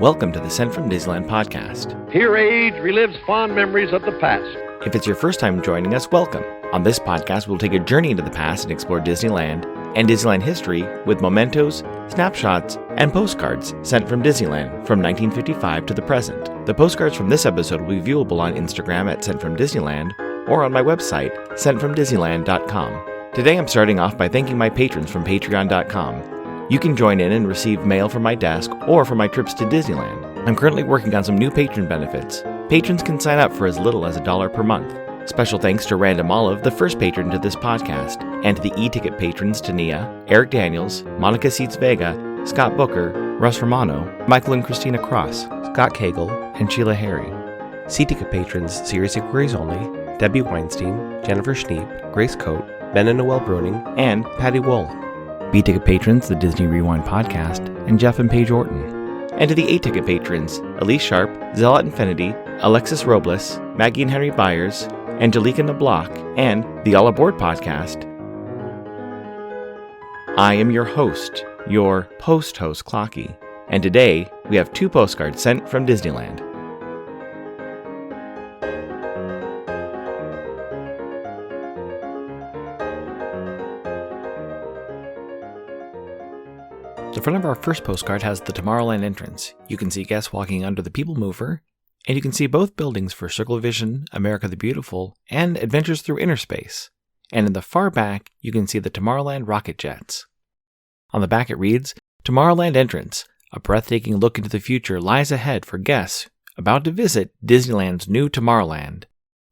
Welcome to the Sent from Disneyland podcast. Here age relives fond memories of the past. If it's your first time joining us, welcome. On this podcast, we'll take a journey into the past and explore Disneyland and Disneyland history with mementos, snapshots, and postcards sent from Disneyland from 1955 to the present. The postcards from this episode will be viewable on Instagram at Sent from Disneyland or on my website, sentfromdisneyland.com. Today I'm starting off by thanking my patrons from patreon.com. You can join in and receive mail from my desk or from my trips to Disneyland. I'm currently working on some new patron benefits. Patrons can sign up for as little as $1 per month. Special thanks to Random Olive, the first patron to this podcast, and to the e-ticket patrons Tania, Eric Daniels, Monica Seitz Vega, Scott Booker, Russ Romano, Michael and Christina Cross, Scott Cagle, and Sheila Harry. C-ticket patrons Serious Inquiries Only, Debbie Weinstein, Jennifer Schneep, Grace Coate, Ben and Noel Bruning, and Patty Wool. B-ticket patrons The Disney Rewind Podcast, and Jeff and Paige Orton. And to the A-ticket patrons Elise Sharp, Zealot Infinity, Alexis Robles, Maggie and Henry Byers, Angelica Nablock, and the All Aboard Podcast. I am your host, your post-host Clocky, and today we have 2 postcards sent from Disneyland. The front of our first postcard has the Tomorrowland entrance. You can see guests walking under the People Mover, and you can see both buildings for Circle Vision, America the Beautiful, and Adventures Through Inner Space. And in the far back, you can see the Tomorrowland rocket jets. On the back it reads, Tomorrowland entrance. A breathtaking look into the future lies ahead for guests about to visit Disneyland's new Tomorrowland.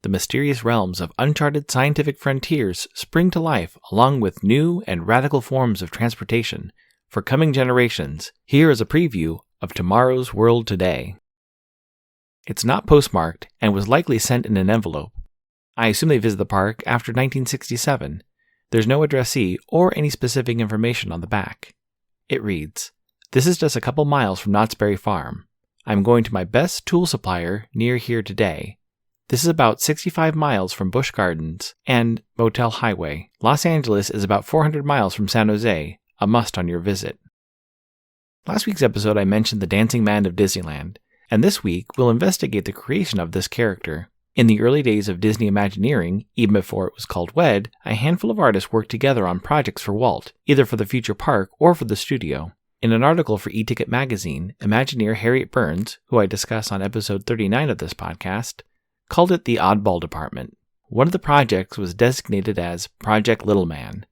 The mysterious realms of uncharted scientific frontiers spring to life along with new and radical forms of transportation. For coming generations, here is a preview of tomorrow's world today. It's not postmarked and was likely sent in an envelope. I assume they visited the park after 1967. There's no addressee or any specific information on the back. It reads, This is just a couple miles from Knott's Berry Farm. I'm going to my best tool supplier near here today. This is about 65 miles from Busch Gardens and Motel Highway. Los Angeles is about 400 miles from San Jose. A must on your visit. Last week's episode I mentioned the Dancing Man of Disneyland, and this week we'll investigate the creation of this character. In the early days of Disney Imagineering, even before it was called WED, a handful of artists worked together on projects for Walt, either for the future park or for the studio. In an article for E-Ticket magazine, Imagineer Harriet Burns, who I discuss on episode 39 of this podcast, called it the Oddball department. One of the projects was designated as Project Little Man.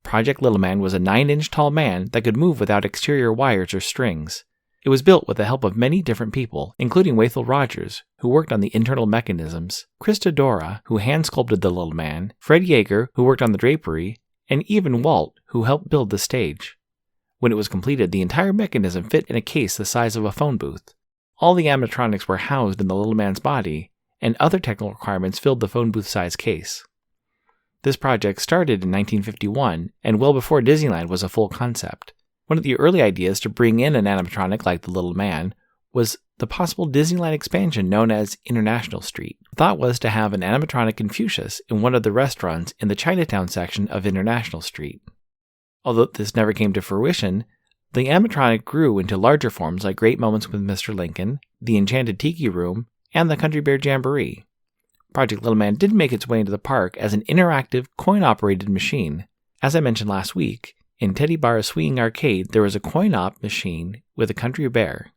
Project Little Man was a 9-inch tall man that could move without exterior wires or strings. It was built with the help of many different people, including Wathel Rogers, who worked on the internal mechanisms, Krista Dora, who hand-sculpted the Little Man, Fred Yeager, who worked on the drapery, and even Walt, who helped build the stage. When it was completed, the entire mechanism fit in a case the size of a phone booth. All the animatronics were housed in the Little Man's body, and other technical requirements filled the phone booth-sized case. This project started in 1951 and well before Disneyland was a full concept. One of the early ideas to bring in an animatronic like the Little Man was the possible Disneyland expansion known as International Street. The thought was to have an animatronic Confucius in one of the restaurants in the Chinatown section of International Street. Although this never came to fruition, the animatronic grew into larger forms like Great Moments with Mr. Lincoln, the Enchanted Tiki Room, and the Country Bear Jamboree. Project Little Man did make its way into the park as an interactive, coin-operated machine. As I mentioned last week, in Teddy Bar's Swinging Arcade, there was a coin-op machine with a country bear.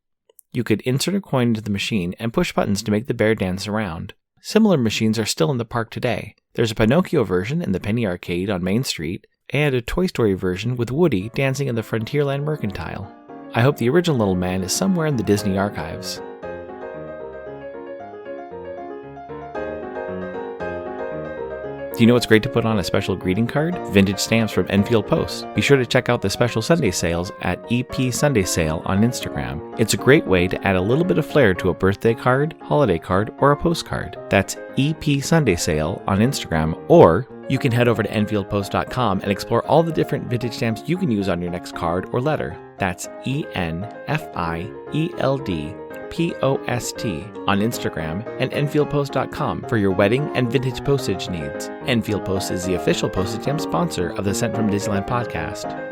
You could insert a coin into the machine and push buttons to make the bear dance around. Similar machines are still in the park today. There's a Pinocchio version in the Penny Arcade on Main Street, and a Toy Story version with Woody dancing in the Frontierland Mercantile. I hope the original Little Man is somewhere in the Disney archives. Do you know what's great to put on a special greeting card? Vintage stamps from Enfield Post. Be sure to check out the special Sunday sales at EP Sunday Sale on Instagram. It's a great way to add a little bit of flair to a birthday card, holiday card, or a postcard. That's EP Sunday Sale on Instagram, or you can head over to EnfieldPost.com and explore all the different vintage stamps you can use on your next card or letter. That's ENFIELD POST on Instagram and EnfieldPost.com for your wedding and vintage postage needs. Enfield Post is the official postage stamp sponsor of the Sent from Disneyland podcast.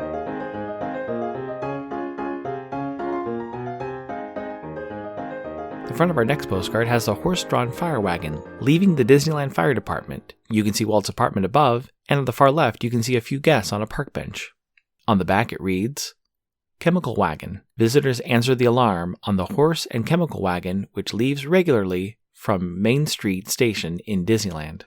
The front of our next postcard has a horse-drawn fire wagon leaving the Disneyland Fire Department. You can see Walt's apartment above, and on the far left you can see a few guests on a park bench. On the back it reads, Chemical Wagon. Visitors answer the alarm on the horse and chemical wagon which leaves regularly from Main Street Station in Disneyland.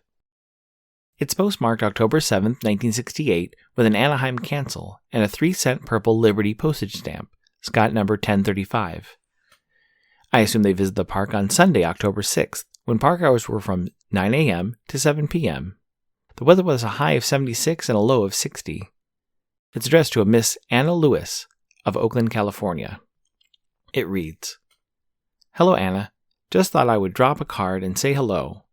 It's postmarked October 7, 1968, with an Anaheim cancel and a 3-cent purple Liberty postage stamp, Scott number 1035. I assume they visit the park on Sunday, October 6th, when park hours were from 9 a.m. to 7 p.m. The weather was a high of 76 and a low of 60. It's addressed to a Miss Anna Lewis of Oakland, California. It reads, Hello, Anna. Just thought I would drop a card and say hello.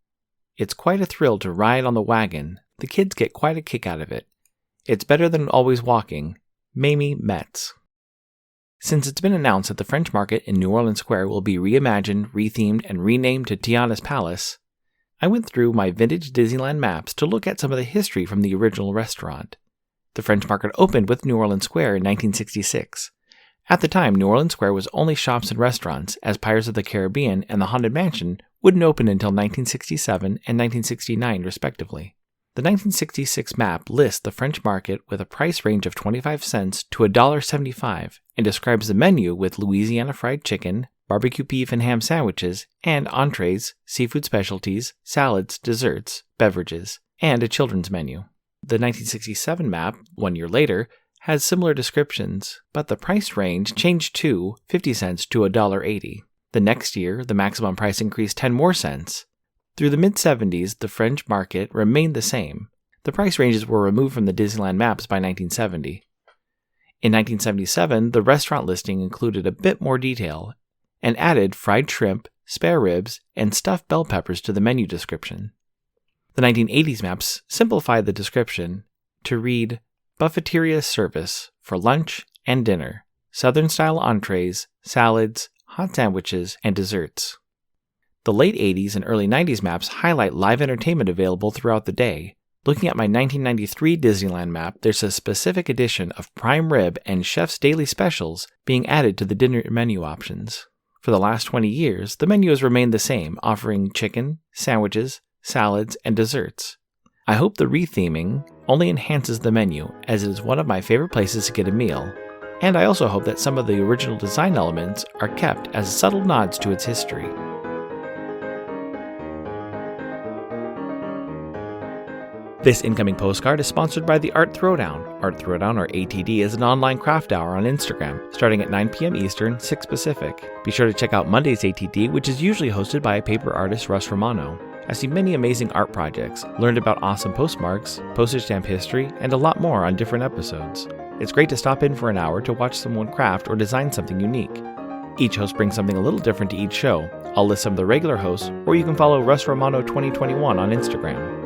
It's quite a thrill to ride on the wagon. The kids get quite a kick out of it. It's better than always walking. Mamie Metz. Since it's been announced that the French Market in New Orleans Square will be reimagined, rethemed, and renamed to Tiana's Palace, I went through my vintage Disneyland maps to look at some of the history from the original restaurant. The French Market opened with New Orleans Square in 1966. At the time, New Orleans Square was only shops and restaurants, as Pirates of the Caribbean and the Haunted Mansion wouldn't open until 1967 and 1969, respectively. The 1966 map lists the French Market with a price range of 25 cents to $1.75 and describes the menu with Louisiana fried chicken, barbecue beef and ham sandwiches, and entrees, seafood specialties, salads, desserts, beverages, and a children's menu. The 1967 map, 1 year later, has similar descriptions, but the price range changed to 50 cents to $1.80. The next year, the maximum price increased 10 more cents. Through the mid-70s, the French Market remained the same. The price ranges were removed from the Disneyland maps by 1970. In 1977, the restaurant listing included a bit more detail and added fried shrimp, spare ribs, and stuffed bell peppers to the menu description. The 1980s maps simplified the description to read Buffeteria service for lunch and dinner, Southern-style entrees, salads, hot sandwiches, and desserts. The late 80s and early 90s maps highlight live entertainment available throughout the day. Looking at my 1993 Disneyland map, there's a specific edition of prime rib and chef's daily specials being added to the dinner menu options. For the last 20 years, the menu has remained the same, offering chicken, sandwiches, salads, and desserts. I hope the retheming only enhances the menu, as it is one of my favorite places to get a meal, and I also hope that some of the original design elements are kept as subtle nods to its history. This incoming postcard is sponsored by the Art Throwdown. Art Throwdown, or ATD, is an online craft hour on Instagram, starting at 9 p.m. Eastern, 6 Pacific. Be sure to check out Monday's ATD, which is usually hosted by paper artist Russ Romano. I see many amazing art projects, learned about awesome postmarks, postage stamp history, and a lot more on different episodes. It's great to stop in for an hour to watch someone craft or design something unique. Each host brings something a little different to each show. I'll list some of the regular hosts, or you can follow Russ Romano 2021 on Instagram.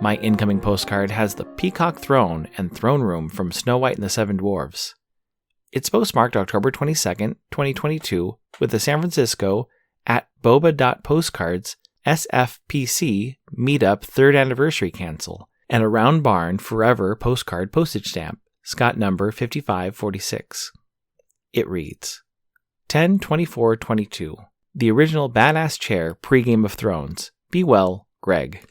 My incoming postcard has the Peacock Throne and Throne Room from Snow White and the Seven Dwarfs. It's postmarked October 22nd, 2022, with the San Francisco at boba.postcards SFPC Meetup 3rd Anniversary Cancel and a Round Barn Forever postcard postage stamp, Scott number 5546. It reads, 10/24/22. The original badass chair pre-Game of Thrones. Be well, Greg.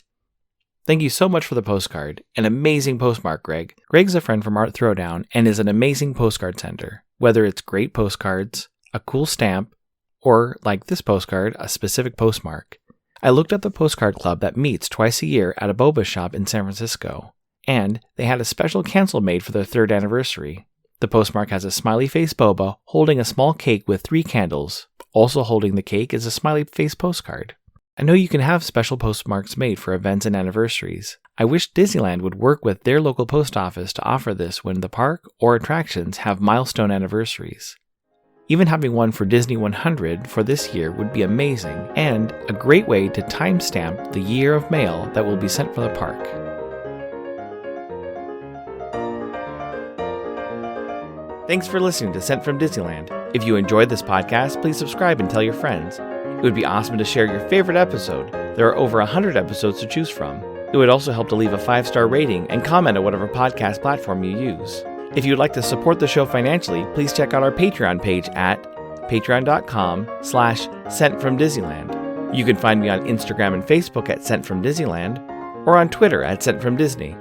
Thank you so much for the postcard. An amazing postmark, Greg. Greg's a friend from Art Throwdown and is an amazing postcard sender. Whether it's great postcards, a cool stamp, or, like this postcard, a specific postmark. I looked up the postcard club that meets twice a year at a boba shop in San Francisco, and they had a special cancel made for their 3rd anniversary. The postmark has a smiley face boba holding a small cake with 3 candles. Also holding the cake is a smiley face postcard. I know you can have special postmarks made for events and anniversaries. I wish Disneyland would work with their local post office to offer this when the park or attractions have milestone anniversaries. Even having one for Disney 100 for this year would be amazing, and a great way to timestamp the year of mail that will be sent from the park. Thanks for listening to Sent from Disneyland. If you enjoyed this podcast, please subscribe and tell your friends. It would be awesome to share your favorite episode. There are over 100 episodes to choose from. It would also help to leave a 5-star rating and comment at whatever podcast platform you use. If you'd like to support the show financially, please check out our Patreon page at patreon.com/SentFromDisneyland. You can find me on Instagram and Facebook at Sent From Disneyland, or on Twitter at Sent From Disney.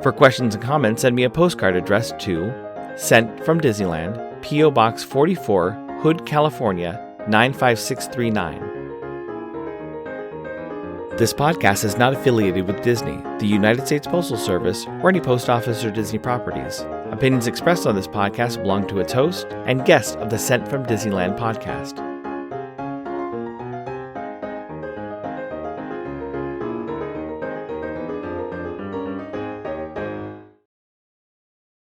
For questions and comments, send me a postcard addressed to Sent From Disneyland, P.O. Box 44, Hood, California, 95639. This podcast is not affiliated with Disney, the United States Postal Service, or any post office or Disney properties. Opinions expressed on this podcast belong to its host and guests of the Sent From Disneyland podcast.